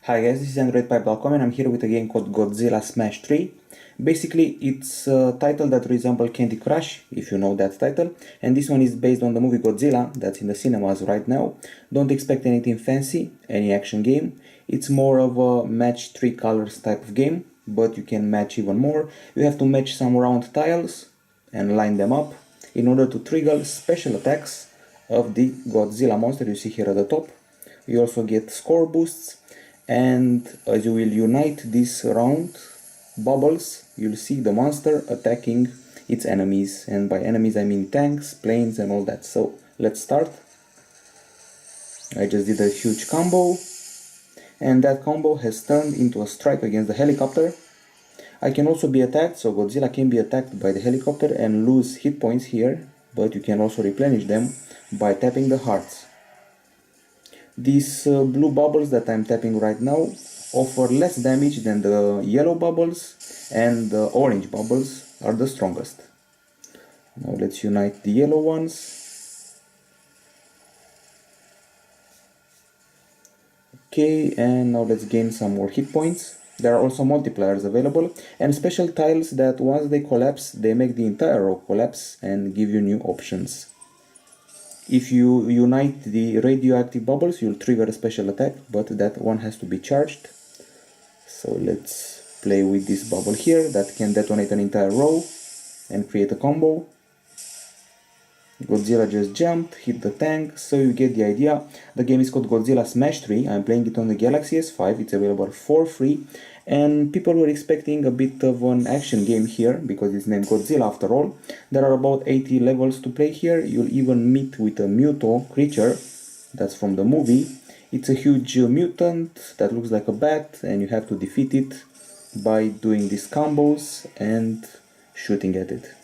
Hi guys, this is Androidpipe.com and I'm here with a game called Godzilla Smash3. Basically, it's a title that resembles Candy Crush, if you know that title, and this one is based on the movie Godzilla that's in the cinemas right now. Don't expect anything fancy, any action game. It's more of a match 3 colors type of game, but you can match even more. You have to match some round tiles and line them up in order to trigger special attacks of the Godzilla monster you see here at the top. You also get score boosts, and as you will unite these round bubbles, you'll see the monster attacking its enemies, and by enemies I mean tanks, planes and all that. So let's start. I just did a huge combo, and that combo has turned into a strike against the helicopter. I can also be attacked, so Godzilla can be attacked by the helicopter and lose hit points here, but you can also replenish them by tapping the hearts. These blue bubbles that I'm tapping right now offer less damage than the yellow bubbles, and the orange bubbles are the strongest. Now let's unite the yellow ones. Okay, and now let's gain some more hit points. There are also multipliers available and special tiles that once they collapse, they make the entire row collapse and give you new options. If you unite the radioactive bubbles, you'll trigger a special attack, but that one has to be charged. So let's play with this bubble here that can detonate an entire row and create a combo. Godzilla just jumped, hit the tank, so you get the idea. The game is called Godzilla Smash3. I'm playing it on the Galaxy S5. It's available for free, and people were expecting a bit of an action game here because it's named Godzilla after all. There are about 80 levels to play here. You'll even meet with a Muto creature that's from the movie. It's a huge mutant that looks like a bat, and you have to defeat it by doing these combos and shooting at it.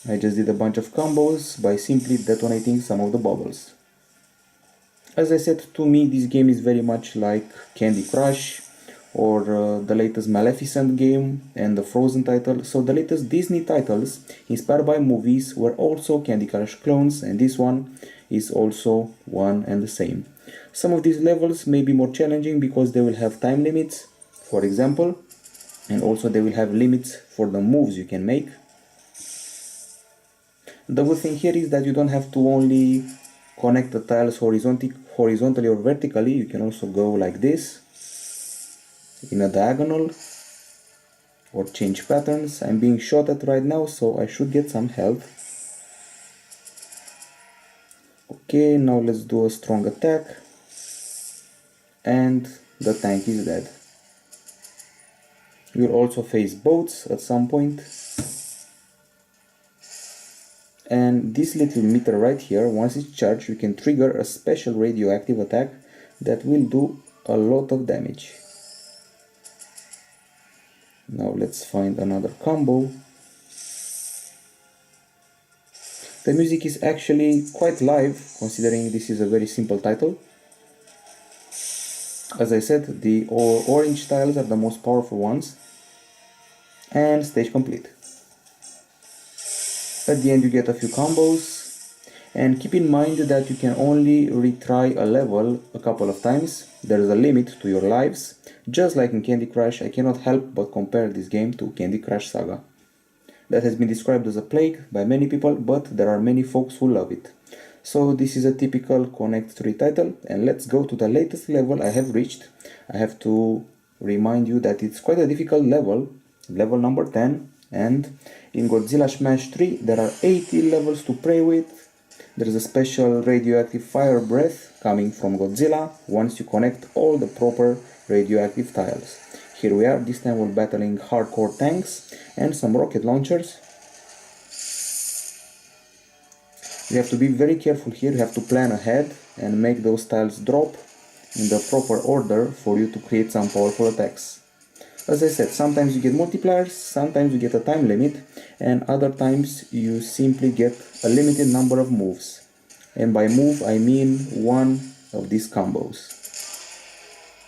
I just did a bunch of combos by simply detonating some of the bubbles. As I said, to me this game is very much like Candy Crush or the latest Maleficent game and the Frozen title. So the latest Disney titles inspired by movies were also Candy Crush clones, and this one is also one and the same. Some of these levels may be more challenging because they will have time limits, for example, and also they will have limits for the moves you can make. The good thing here is that you don't have to only connect the tiles horizontally or vertically. You can also go like this in a diagonal or change patterns. I'm being shot at right now, so I should get some health. Okay, now let's do a strong attack, and the tank is dead. You'll also face boats at some point. And this little meter right here, once it's charged, you can trigger a special radioactive attack that will do a lot of damage. Now let's find another combo. The music is actually quite live, considering this is a very simple title. As I said, the orange tiles are the most powerful ones. And stage complete. At the end you get a few combos, and keep in mind that you can only retry a level a couple of times. There is a limit to your lives. Just like in Candy Crush, I cannot help but compare this game to Candy Crush Saga. That has been described as a plague by many people, but there are many folks who love it. So this is a typical Connect 3 title, and let's go to the latest level I have reached. I have to remind you that it's quite a difficult level, level number 10. And in Godzilla Smash3 there are 80 levels to play with. There is a special radioactive fire breath coming from Godzilla once you connect all the proper radioactive tiles. Here we are, this time we're battling hardcore tanks and some rocket launchers. You have to be very careful here, you have to plan ahead and make those tiles drop in the proper order for you to create some powerful attacks. As I said, sometimes you get multipliers, sometimes you get a time limit, and other times you simply get a limited number of moves. And by move I mean one of these combos.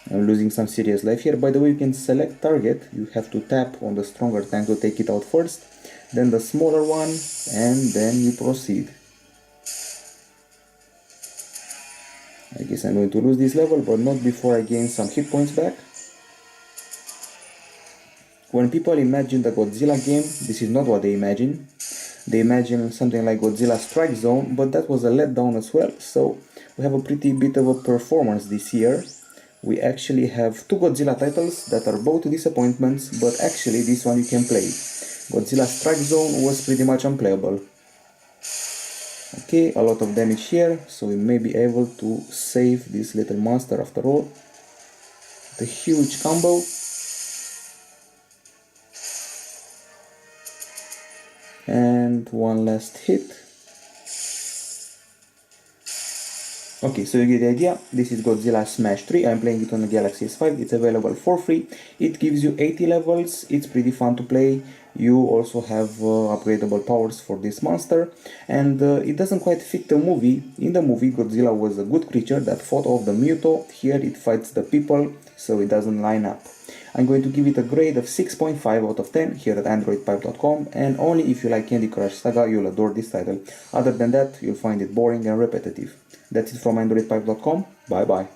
I'm losing some serious life here. By the way, you can select target. You have to tap on the stronger tank to take it out first, then the smaller one, and then you proceed. I guess I'm going to lose this level, but not before I gain some hit points back. When people imagine the Godzilla game, this is not what they imagine. They imagine something like Godzilla Strike Zone, but that was a letdown as well, so we have a pretty bit of a performance this year. We actually have two Godzilla titles that are both disappointments, but actually this one you can play. Godzilla Strike Zone was pretty much unplayable. Okay, a lot of damage here, so we may be able to save this little monster after all. The huge combo. And one last hit. Okay, so you get the idea. This is Godzilla Smash3. I'm playing it on the Galaxy S5. It's available for free. It gives you 80 levels. It's pretty fun to play. You also have upgradable powers for this monster. And it doesn't quite fit the movie. In the movie, Godzilla was a good creature that fought off the Muto. Here it fights the people, so it doesn't line up. I'm going to give it a grade of 6.5 out of 10 here at Androidpipe.com, and only if you like Candy Crush Saga you'll adore this title. Other than that, you'll find it boring and repetitive. That's it from Androidpipe.com. Bye bye.